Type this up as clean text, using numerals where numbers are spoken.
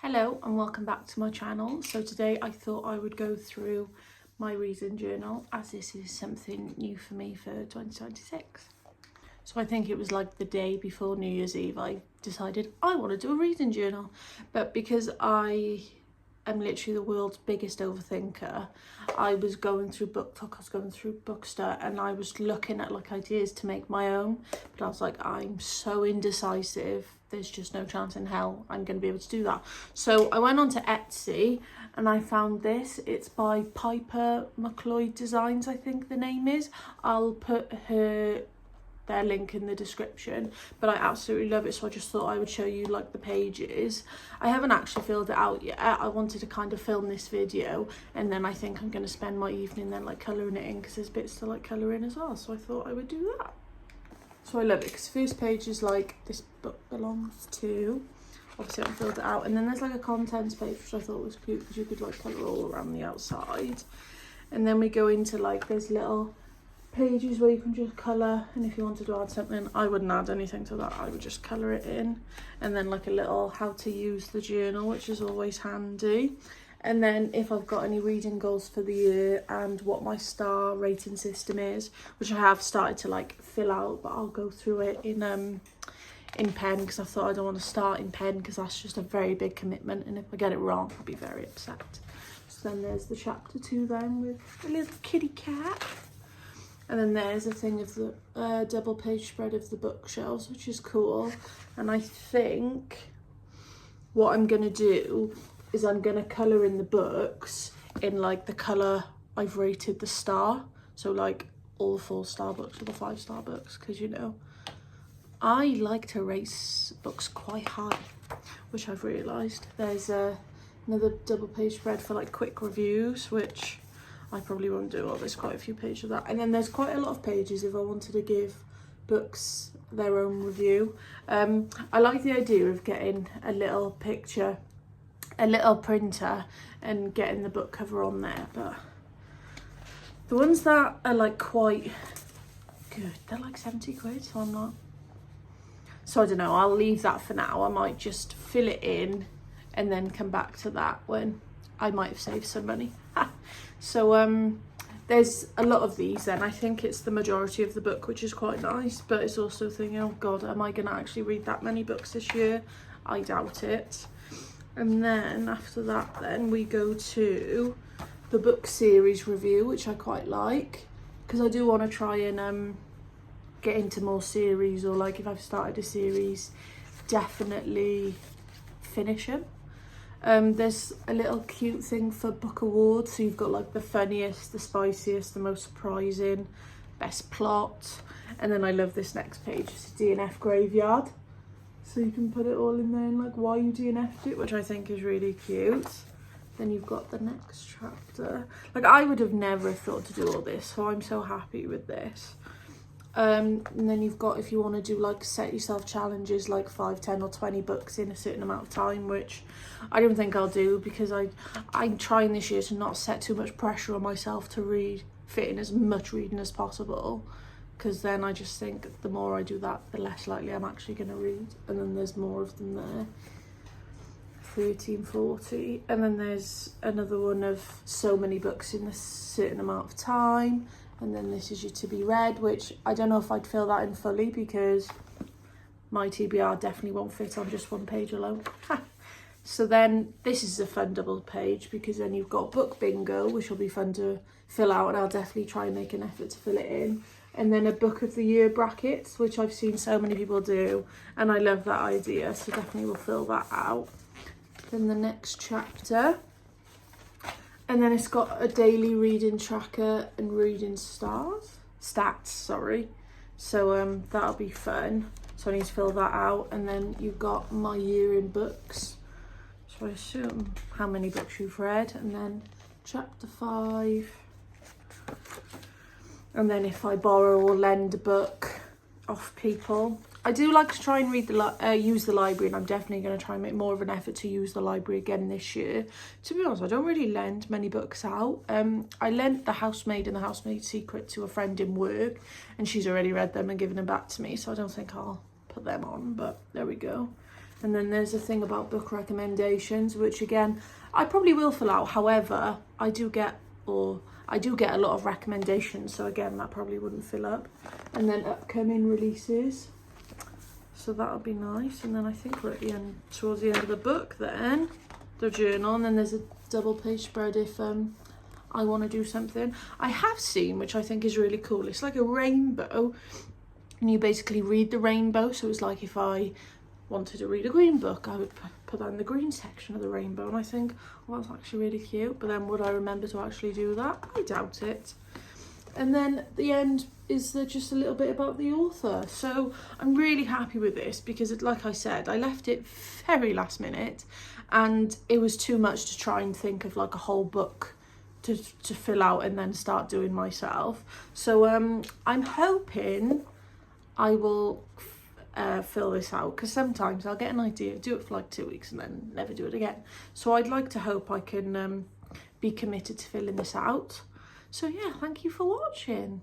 Hello and welcome back to my channel. So today I thought I would go through my reading journal as this is something new for me for 2026. So I think it was like the day before New Year's Eve I decided I want to do a reading journal, but because I am literally the world's biggest overthinker, I was going through BookTok, I was going through Bookster, and I was looking at like ideas to make my own, but I was like, I'm so indecisive, there's just no chance in hell I'm going to be able to do that. So I went on to Etsy and I found this. It's by Piper McLeod Designs, I think the name is. I'll put their link in the description, but I absolutely love it, so I just thought I would show you like the pages. I haven't actually filled it out yet. I wanted to kind of film this video and then I think I'm going to spend my evening then like colouring it in, because there's bits to like colour in as well, so I thought I would do that. So I love it because the first page is like, this book belongs to, obviously I filled it out, and then there's like a contents page which I thought was cute because you could like colour all around the outside, and then we go into like there's little pages where you can just colour, and if you wanted to add something, I wouldn't add anything to that, I would just colour it in, and then like a little how to use the journal, which is always handy. And then if I've got any reading goals for the year and what my star rating system is, which I have started to like fill out, but I'll go through it in pen, because I thought I don't want to start in pen because that's just a very big commitment, and if I get it wrong I'll be very upset. So then there's the chapter 2 then with a little kitty cat. And then there's a thing of the double page spread of the bookshelves, which is cool. And I think what I'm going to do is I'm going to colour in the books in like the colour I've rated the star. So like all the 4-star books or the 5-star books, because you know, I like to rate books quite high, which I've realised. There's another double page spread for like quick reviews, which I probably won't do. There's quite a few pages of that, and then there's quite a lot of pages if I wanted to give books their own review. I like the idea of getting a little picture, a little printer, and getting the book cover on there, but the ones that are like quite good, they're like 70 quid, so I'm not, so I don't know, I'll leave that for now. I might just fill it in and then come back to that when I might have saved some money. So there's a lot of these then. I think it's the majority of the book, which is quite nice, but it's also thinking, oh god, am I going to actually read that many books this year? I doubt it. And then after that then we go to the book series review, which I quite like, because I do want to try and get into more series, or like if I've started a series, definitely finish them. There's a little cute thing for book awards, so you've got like the funniest, the spiciest, the most surprising, best plot, and then I love this next page, it's a DNF graveyard, so you can put it all in there and like why you DNF'd it, which I think is really cute. Then you've got the next chapter. Like I would have never thought to do all this, so I'm so happy with this. And then you've got, if you want to do like set yourself challenges like 5, 10 or 20 books in a certain amount of time, which I don't think I'll do, because I'm trying this year to not set too much pressure on myself to fit in as much reading as possible, because then I just think the more I do that, the less likely I'm actually going to read. And then there's more of them there, 13, 40, and then there's another one of so many books in a certain amount of time. And then this is your to be read, which I don't know if I'd fill that in fully, because my TBR definitely won't fit on just one page alone. So then this is a fun double page, because then you've got book bingo, which will be fun to fill out, and I'll definitely try and make an effort to fill it in. And then a book of the year brackets, which I've seen so many people do, and I love that idea, so definitely will fill that out. Then the next chapter. And then it's got a daily reading tracker and reading stats, sorry. So that'll be fun. So I need to fill that out. And then you've got my year in books. So I assume how many books you've read. And then chapter 5. And then if I borrow or lend a book off people. I do like to try and use the library, and I'm definitely going to try and make more of an effort to use the library again this year. To be honest, I don't really lend many books out. I lent The Housemaid and The Housemaid's Secret to a friend in work, and she's already read them and given them back to me, so I don't think I'll put them on, but there we go. And then there's a thing about book recommendations, which again, I probably will fill out. However, I do get a lot of recommendations. So again, that probably wouldn't fill up. And then upcoming releases. So that'll be nice. And then I think we're at the end, towards the end of the book then, the journal. And then there's a double page spread if I want to do something. I have seen, which I think is really cool, it's like a rainbow. And you basically read the rainbow. So it's like if I wanted to read a green book, I would put that in the green section of the rainbow. And I think, well, that's actually really cute. But then would I remember to actually do that? I doubt it. And then at the end is just a little bit about the author. So I'm really happy with this because, like I said, I left it very last minute and it was too much to try and think of like a whole book to fill out and then start doing myself. So I'm hoping I will fill this out, because sometimes I'll get an idea, do it for like 2 weeks and then never do it again. So I'd like to hope I can be committed to filling this out. So yeah, thank you for watching.